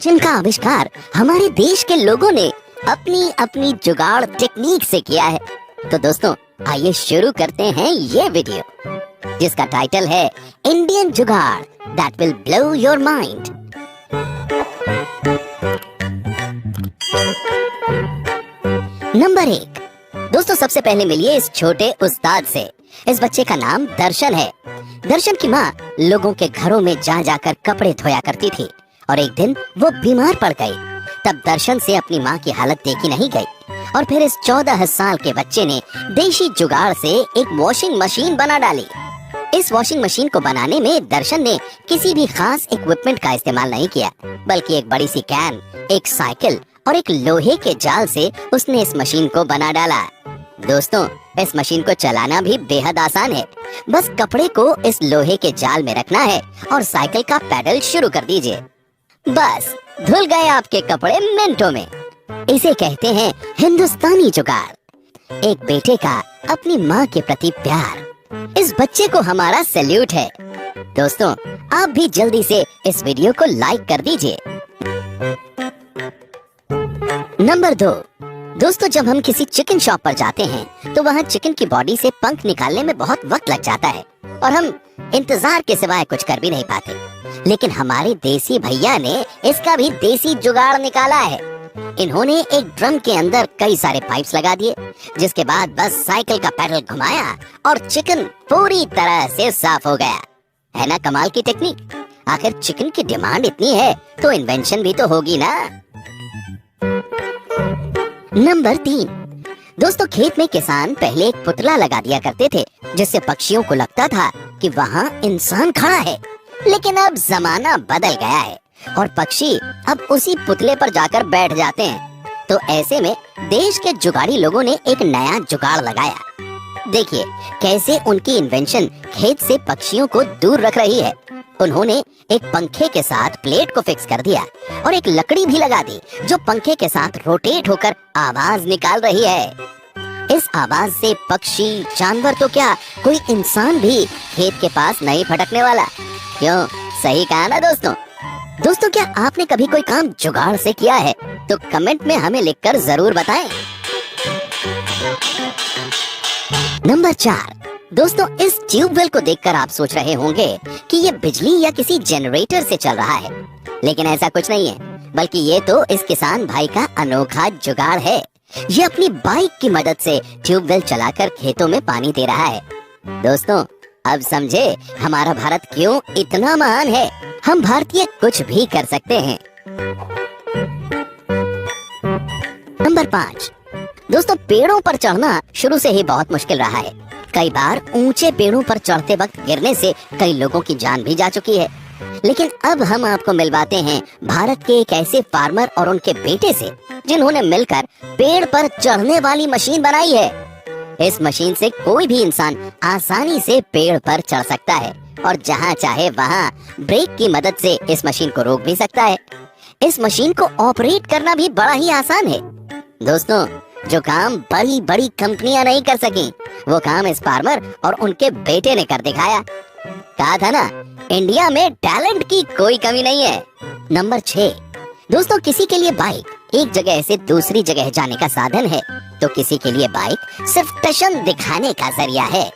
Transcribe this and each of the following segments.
जिनका आविष्कार हमारे देश के लोगों ने अपनी अपनी जुगाड़ टेक्निक से किया है। तो दोस्तों आइए शुरू करते हैं ये वीडियो जिसका टाइटल है इंडियन जुगाड़ that will blow your mind. Number 1। दोस्तों सबसे पहले मिलिए इस छोटे उस्ताद से। इस बच्चे का नाम दर्शन है। दर्शन की माँ लोगों के घरों में जा जाकर कपड़े धोया करती थी और एक दिन वो बीमार पड़ गई। तब दर्शन से अपनी माँ की हालत देखी नहीं गई और फिर इस 14 साल के बच्चे ने देशी जुगाड़ से एक वॉशिंग मशीन बना डाली। इस वॉशिंग मशीन को बनाने में दर्शन ने किसी भी खास इक्विपमेंट का इस्तेमाल नहीं किया, बल्कि एक बड़ी सी कैन, एक साइकिल और एक लोहे के जाल से उसने इस मशीन को बना डाला। दोस्तों इस मशीन को चलाना भी बेहद आसान है। बस कपड़े को इस लोहे के जाल में रखना है और साइकिल का पैडल शुरू कर दीजिए। बस धुल गए आपके कपड़े मिनटों में। इसे कहते हैं हिंदुस्तानी जुगाड़। एक बेटे का अपनी माँ के प्रति प्यार। इस बच्चे को हमारा सैल्यूट है। दोस्तों आप भी जल्दी से इस वीडियो को लाइक कर दीजिए। नंबर 2। दोस्तों जब हम किसी चिकन शॉप पर जाते हैं तो वहाँ चिकन की बॉडी से पंख निकालने में बहुत वक्त लग जाता है और हम इंतजार के सिवाय कुछ कर भी नहीं पाते। लेकिन हमारे देसी भैया ने इसका भी देसी जुगाड़ निकाला है। इन्होंने एक ड्रम के अंदर कई सारे पाइप्स लगा दिए, जिसके बाद बस साइकिल का पैडल घुमाया और चिकन पूरी तरह से साफ हो गया। है ना कमाल की टेक्निक। आखिर चिकन की डिमांड इतनी है तो इन्वेंशन भी तो होगी ना। नंबर 3। दोस्तों खेत में किसान पहले एक पुतला लगा दिया करते थे जिससे पक्षियों को लगता था कि वहाँ इंसान खड़ा है। लेकिन अब जमाना बदल गया है और पक्षी अब उसी पुतले पर जाकर बैठ जाते हैं। तो ऐसे में देश के जुगाड़ी लोगों ने एक नया जुगाड़ लगाया। देखिए कैसे उनकी इन्वेंशन खेत से पक्षियों को दूर रख रही है। उन्होंने एक पंखे के साथ प्लेट को फिक्स कर दिया और एक लकड़ी भी लगा दी जो पंखे के साथ रोटेट होकर आवाज निकाल रही है। इस आवाज से पक्षी, जानवर तो क्या कोई इंसान भी खेत के पास नहीं भटकने वाला। क्यों, सही कहा ना दोस्तों। दोस्तों क्या आपने कभी कोई काम जुगाड़ से किया है? तो कमेंट में हमें लिखकर जरूर बताएं। नंबर 4। दोस्तों इस ट्यूबवेल को देखकर आप सोच रहे होंगे कि ये बिजली या किसी जनरेटर से चल रहा है, लेकिन ऐसा कुछ नहीं है, बल्कि ये तो इस किसान भाई का अनोखा जुगाड़ है। ये अपनी बाइक की मदद से ट्यूबवेल चलाकर खेतों में पानी दे रहा है। दोस्तों अब समझे हमारा भारत क्यों इतना महान है। हम भारतीय कुछ भी कर सकते हैं। नंबर 5। दोस्तों पेड़ों पर चढ़ना शुरू से ही बहुत मुश्किल रहा है। कई बार ऊंचे पेड़ों पर चढ़ते वक्त गिरने से कई लोगों की जान भी जा चुकी है। लेकिन अब हम आपको मिलवाते हैं भारत के एक ऐसे फार्मर और उनके बेटे से जिन्होंने मिलकर पेड़ पर चढ़ने वाली मशीन बनाई है। इस मशीन से कोई भी इंसान आसानी से पेड़ पर चढ़ सकता है और जहां चाहे वहां ब्रेक की मदद से इस मशीन को रोक भी सकता है। इस मशीन को ऑपरेट करना भी बड़ा ही आसान है। दोस्तों जो काम बड़ी बड़ी कंपनियां नहीं कर सकी, वो काम इस फार्मर और उनके बेटे ने कर दिखाया। कहा था ना, इंडिया में टैलेंट की कोई कमी नहीं है। नंबर 6। दोस्तों किसी के लिए बाइक एक जगह से दूसरी जगह जाने का साधन है, तो किसी के लिए बाइक सिर्फ टशन दिखाने का जरिया है।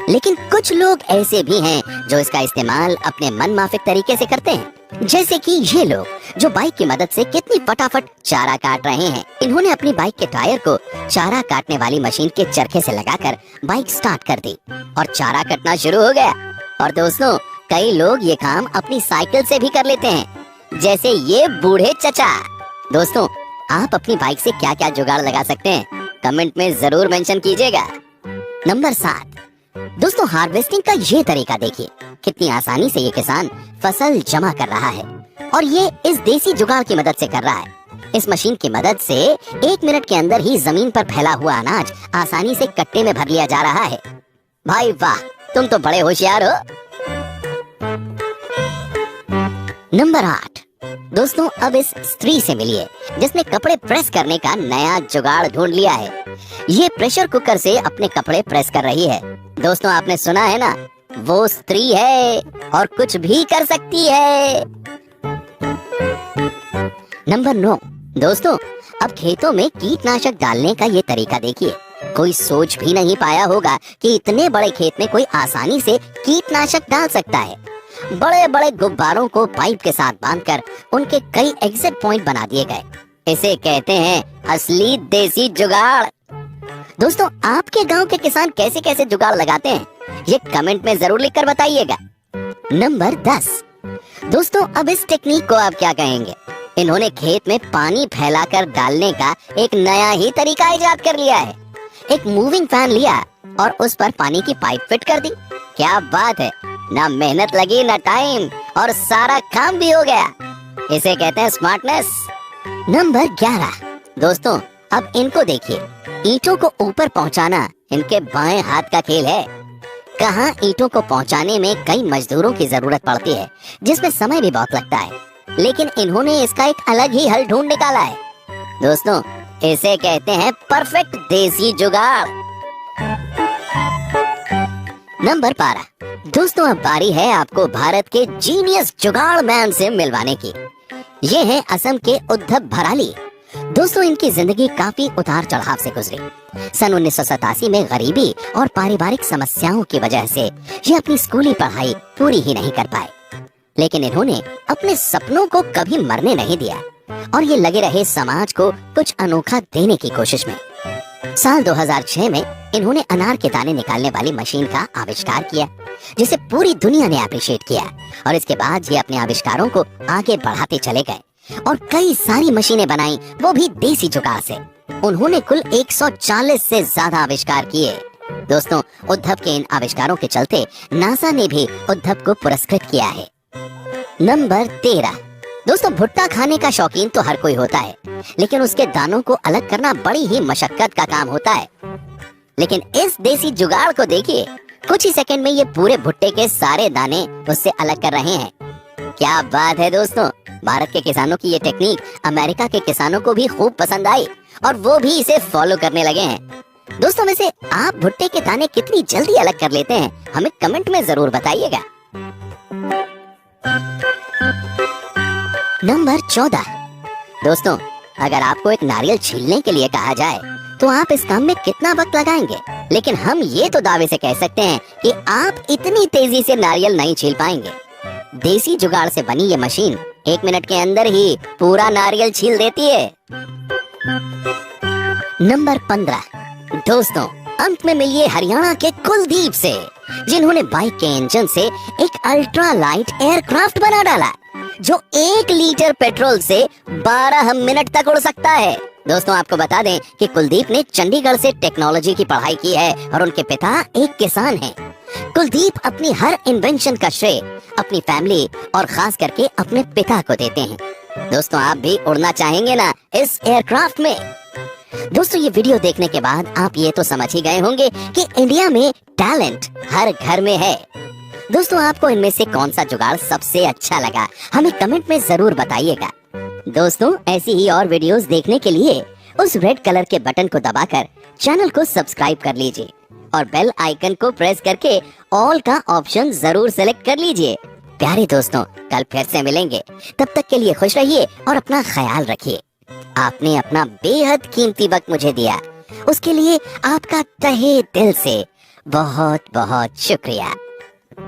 लेकिन कुछ लोग ऐसे भी हैं जो इसका इस्तेमाल अपने मनमाफिक तरीके से करते हैं, जैसे कि ये लोग जो बाइक की मदद से कितनी फटाफट चारा काट रहे हैं। इन्होंने अपनी बाइक के टायर को चारा काटने वाली मशीन के चरखे से लगाकर बाइक स्टार्ट कर दी और चारा कटना शुरू हो गया। और दोस्तों कई लोग ये काम अपनी साइकिल से भी कर लेते हैं, जैसे ये बूढ़े चचा। दोस्तों आप अपनी बाइक से क्या क्या जुगाड़ लगा सकते हैं, कमेंट में जरूर मेंशन कीजिएगा। नंबर 7। दोस्तों हार्वेस्टिंग का ये तरीका देखिए, कितनी आसानी से ये किसान फसल जमा कर रहा है और ये इस देसी जुगाड़ की मदद से कर रहा है। इस मशीन की मदद से 1 मिनट के अंदर ही जमीन पर फैला हुआ अनाज आसानी से कट्टे में भर लिया जा रहा है। भाई वाह, तुम तो बड़े होशियार हो। नंबर 8। दोस्तों अब इस स्त्री से मिलिए जिसने कपड़े प्रेस करने का नया जुगाड़ ढूंढ लिया है। ये प्रेशर कुकर से अपने कपड़े प्रेस कर रही है। दोस्तों आपने सुना है ना, वो स्त्री है और कुछ भी कर सकती है। नंबर 9, दोस्तों अब खेतों में कीटनाशक डालने का ये तरीका देखिए। कोई सोच भी नहीं पाया होगा कि इतने बड़े खेत में कोई आसानी से कीटनाशक डाल सकता है। बड़े बड़े गुब्बारों को पाइप के साथ बांधकर उनके कई एग्जिट पॉइंट बना दिए गए। इसे कहते हैं असली देसी जुगाड़। दोस्तों आपके गांव के किसान कैसे कैसे जुगाड़ लगाते हैं, ये कमेंट में जरूर लिखकर बताइएगा। नंबर 10, दोस्तों अब इस टेक्निक को आप क्या कहेंगे? इन्होंने खेत में पानी फैलाकर डालने का एक नया ही तरीका इजाद कर लिया है। एक मूविंग फैन लिया और उस पर पानी की पाइप फिट कर दी। क्या बात है, ना मेहनत लगी ना टाइम, और सारा काम भी हो गया। इसे कहते हैं स्मार्टनेस। नंबर 11, दोस्तों अब इनको देखिए। ईंटों को ऊपर पहुंचाना इनके बाएं हाथ का खेल है। कहां ईंटों को पहुंचाने में कई मजदूरों की जरूरत पड़ती है, जिसमें समय भी बहुत लगता है, लेकिन इन्होंने इसका एक अलग ही हल ढूंढ निकाला है। दोस्तों इसे कहते हैं परफेक्ट देसी जुगाड़। नंबर 12, दोस्तों अब बारी है आपको भारत के जीनियस जुगाड़ मैन से मिलवाने की। ये है असम के उद्धव भराली। दोस्तों इनकी जिंदगी काफी उतार चढ़ाव से गुजरी। सन 1987 में गरीबी और पारिवारिक समस्याओं की वजह से ये अपनी स्कूली पढ़ाई पूरी ही नहीं कर पाए, लेकिन इन्होंने अपने सपनों को कभी मरने नहीं दिया और ये लगे रहे समाज को कुछ अनोखा देने की कोशिश में। साल 2006 में इन्होंने अनार के दाने निकालने वाली मशीन का आविष्कार किया, जिसे पूरी दुनिया ने अप्रिशिएट किया, और इसके बाद ये अपने आविष्कारों को आगे बढ़ाते चले गए और कई सारी मशीनें बनाई, वो भी देसी जुगाड़ से। उन्होंने कुल 140 से ज्यादा आविष्कार किए। दोस्तों उद्धव के इन आविष्कारों के चलते नासा ने भी उद्धव को पुरस्कृत किया है। नंबर 13, दोस्तों भुट्टा खाने का शौकीन तो हर कोई होता है, लेकिन उसके दानों को अलग करना बड़ी ही मशक्कत का काम होता है। लेकिन इस देसी जुगाड़ को देखिए, कुछ ही सेकंड में ये पूरे भुट्टे के सारे दाने उससे अलग कर रहे हैं। क्या बात है दोस्तों, भारत के किसानों की ये टेक्निक अमेरिका के किसानों को भी खूब पसंद आई और वो भी इसे फॉलो करने लगे हैं। दोस्तों वैसे आप भुट्टे के दाने कितनी जल्दी अलग कर लेते हैं, हमें कमेंट में जरूर बताइएगा। नंबर 14, दोस्तों अगर आपको एक नारियल छीलने के लिए कहा जाए तो आप इस काम में कितना वक्त लगाएंगे? लेकिन हम ये तो दावे से कह सकते हैं कि आप इतनी तेजी से नारियल नहीं छील पाएंगे। देसी जुगाड़ से बनी ये मशीन 1 मिनट के अंदर ही पूरा नारियल छील देती है। नंबर 15, दोस्तों अंत में मिलिए हरियाणा के कुलदीप से, जिन्होंने बाइक के इंजन से एक अल्ट्रा लाइट एयरक्राफ्ट बना डाला जो 1 लीटर पेट्रोल से 12 मिनट तक उड़ सकता है। दोस्तों आपको बता दें कि कुलदीप ने चंडीगढ़ से टेक्नोलॉजी की पढ़ाई की है और उनके पिता एक किसान हैं। कुलदीप अपनी हर इन्वेंशन का श्रेय अपनी फैमिली और खास करके अपने पिता को देते हैं। दोस्तों आप भी उड़ना चाहेंगे ना इस एयरक्राफ्ट में? दोस्तों ये वीडियो देखने के बाद आप ये तो समझ ही गए होंगे कि इंडिया में टैलेंट हर घर में है। दोस्तों आपको इनमें से कौन सा जुगाड़ सबसे अच्छा लगा, हमें कमेंट में जरूर बताइएगा। दोस्तों ऐसी ही और वीडियोस देखने के लिए उस रेड कलर के बटन को दबाकर चैनल को सब्सक्राइब कर लीजिए और बेल आइकन को प्रेस करके ऑल का ऑप्शन जरूर सेलेक्ट कर लीजिए। प्यारे दोस्तों कल फिर से मिलेंगे, तब तक के लिए खुश रहिए और अपना ख्याल रखिए। आपने अपना बेहद कीमती वक्त मुझे दिया, उसके लिए आपका तहे दिल से बहुत बहुत शुक्रिया।